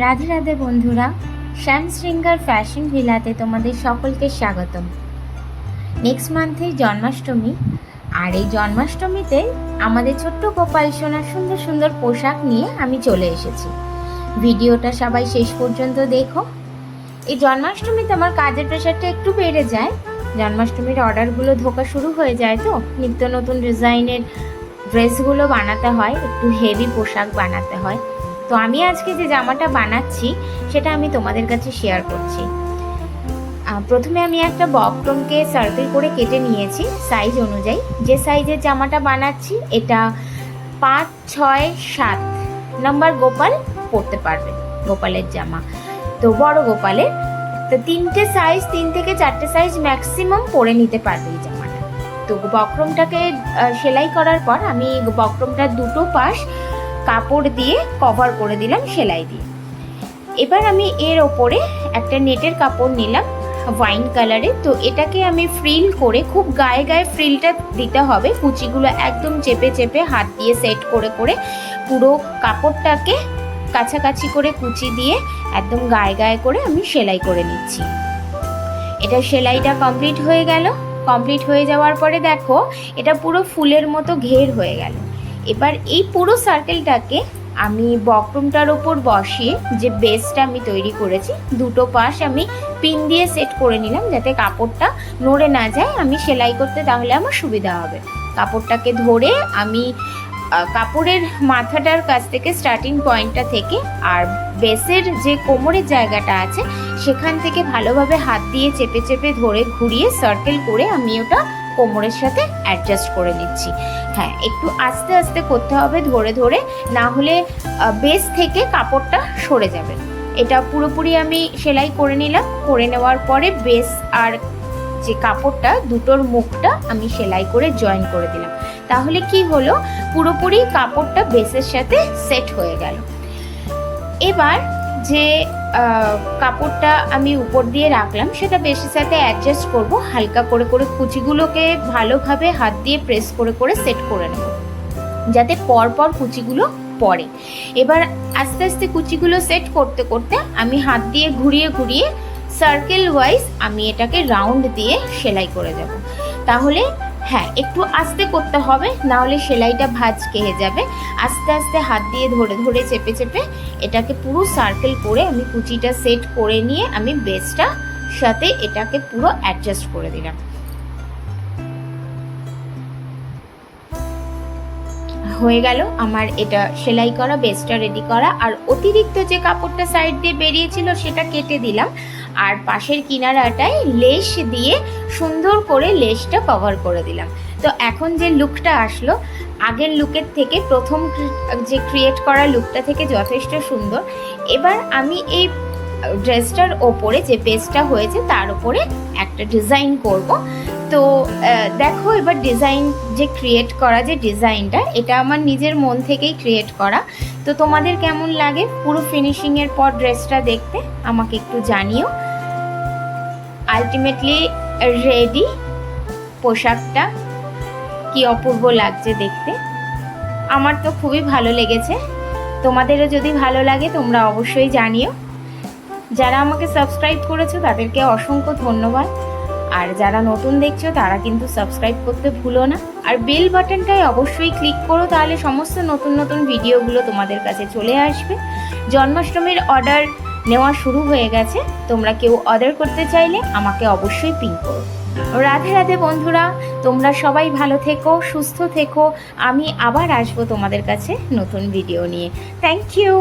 রাধে রাধে বন্ধুরা, শ্যাম শৃঙ্গার ফ্যাশন ভিলাতে তোমাদের সকলকে স্বাগতম। নেক্সট মান্থে জন্মাষ্টমী, আর এই জন্মাষ্টমীতে আমাদের ছোট্ট গোপাল সোনার সুন্দর সুন্দর পোশাক নিয়ে আমি চলে এসেছি। ভিডিওটা সবাই শেষ পর্যন্ত দেখো। এই জন্মাষ্টমীতে আমার কাজের প্রেশারটা একটু বেড়ে যায়। জন্মাষ্টমীর অর্ডারগুলো ঢোকা শুরু হয়ে যায়, তো নিত্য নতুন ডিজাইনের ড্রেসগুলো বানাতে হয়, একটু হেভি পোশাক বানাতে হয়। তো আমি আজকে যে জামাটা বানাচ্ছি সেটা আমি তোমাদের কাছে শেয়ার করছি। প্রথমে আমি একটা বক্রমকে সার্কেল করে কেটে নিয়েছি সাইজ অনুযায়ী। যে সাইজের জামাটা বানাচ্ছি এটা 5, 6, 7 নম্বর গোপাল পরতে পারবে, গোপালের জামা। তো বড় গোপালের তো 3টে সাইজ, 3 থেকে 4টে সাইজ ম্যাক্সিমাম পরে নিতে পারবে এই জামাটা। তো বক্রমটাকে সেলাই করার পর আমি বক্রমটার দুটো পাশ কাপড় দিয়ে কভার করে দিলাম সেলাই দিয়ে। এবার আমি এর ওপরে একটা নেটের কাপড় নিলাম ওয়াইন কালারে। তো এটাকে আমি ফ্রিল করে, খুব গায়ে গায়ে ফ্রিলটা দিতে হবে, কুচিগুলো একদম চেপে চেপে হাত দিয়ে সেট করে করে পুরো কাপড়টাকে কাছাকাছি করে কুচি দিয়ে একদম গায়ে গায়ে করে আমি সেলাই করে নিচ্ছি। এটা সেলাইটা কমপ্লিট হয়ে গেল। কমপ্লিট হয়ে যাওয়ার পরে দেখো এটা পুরো ফুলের মতো ঘের হয়ে গেল। এবার এই পুরো সার্কেলটাকে আমি বক্রমটার ওপর বসিয়ে যে বেসটা আমি তৈরি করেছি, দুটো পাশ আমি পিন দিয়ে সেট করে নিলাম যাতে কাপড়টা নড়ে না যায়, আমি সেলাই করতে তাহলে আমার সুবিধা হবে। কাপড়টাকে ধরে আমি কাপড়ের মাথাটার কাছ থেকে স্টার্টিং পয়েন্টটা থেকে আর বেসের যে কোমরের জায়গাটা আছে সেখান থেকে ভালোভাবে হাত দিয়ে চেপে চেপে ধরে ঘুরিয়ে সার্কেল করে আমি ওটা কোমরের সাথে অ্যাডজাস্ট করে নিচ্ছি। হ্যাঁ, একটু আস্তে আস্তে করতে হবে, ধরে ধরে, না হলে বেস থেকে কাপড়টা সরে যাবে। এটা পুরোপুরি আমি সেলাই করে নিলাম। করে নেওয়ার পরে বেস আর যে কাপড়টা দুটোর মুখটা আমি সেলাই করে জয়েন করে দিলাম। তাহলে কি হলো, পুরোপুরি কাপড়টা বেসের সাথে সেট হয়ে গেল। এবার যে কাপড়টা আমি উপর দিয়ে রাখলাম সেটা বেসের সাথে অ্যাডজাস্ট করব, হালকা করে করে কুচিগুলোকে ভালোভাবে হাত দিয়ে প্রেস করে করে সেট করে নেব যাতে পরপর কুচিগুলো পড়ে। এবার আস্তে আস্তে কুচিগুলো সেট করতে করতে আমি হাত দিয়ে ঘুরিয়ে ঘুরিয়ে সার্কেল ওয়াইজ আমি এটাকে রাউন্ড দিয়ে সেলাই করে যাব। তাহলে হ্যাঁ, একটু আস্তে করতে হবে, না হলে সেলাইটা ভাঁজ খেয়ে যাবে। আস্তে আস্তে হাত দিয়ে ধরে ধরে চেপে চেপে এটাকে পুরো সার্কেল করে আমি কুচিটা সেট করে নিয়ে আমি বেসটা সাথে এটাকে পুরো অ্যাডজাস্ট করে দিলাম। হয়ে গেল আমার এটা সেলাই করা, বেসটা রেডি করা। আর অতিরিক্ত যে কাপড়টা সাইড দিয়ে বেরিয়েছিল সেটা কেটে দিলাম, আর পাশের কিনারাটায় লেস দিয়ে সুন্দর করে লেসটা কভার করে দিলাম। তো এখন যে লুকটা আসলো আগের লুকের থেকে, প্রথম যে ক্রিয়েট করা লুকটা থেকে যথেষ্ট সুন্দর। এবার আমি এই ড্রেসটার ওপরে যে বেসটা হয়েছে তার ওপরে একটা ডিজাইন করব। তো দেখো এবার ডিজাইন যে ক্রিয়েট করা, যে ডিজাইনটা এটা আমার নিজের মন থেকেই ক্রিয়েট করা। তো তোমাদের কেমন লাগে পুরো ফিনিশিংয়ের পর ড্রেসটা দেখতে আমাকে একটু জানিও। আলটিমেটলি রেডি, পোশাকটা কি অপূর্ব লাগছে দেখতে, আমার তো খুবই ভালো লেগেছে। তোমাদেরও যদি ভালো লাগে তোমরা অবশ্যই জানিও। যারা আমাকে সাবস্ক্রাইব করেছো তাদেরকে অসংখ্য ধন্যবাদ, আর যারা নতুন দেখছো তারা কিন্তু সাবস্ক্রাইব করতে ভুলো না, আর বেল বাটনটায় অবশ্যই ক্লিক করো, তাহলে সমস্ত নতুন নতুন ভিডিওগুলো তোমাদের কাছে চলে আসবে। জন্মাষ্টমীর অর্ডার নেওয়া শুরু হয়ে গেছে, তোমরা কেউ অর্ডার করতে চাইলে আমাকে অবশ্যই পিন করো। রাধে রাধে বন্ধুরা, তোমরা সবাই ভালো থেকো, সুস্থ থেকো। আমি আবার আসবো তোমাদের কাছে নতুন ভিডিও নিয়ে। Thank you.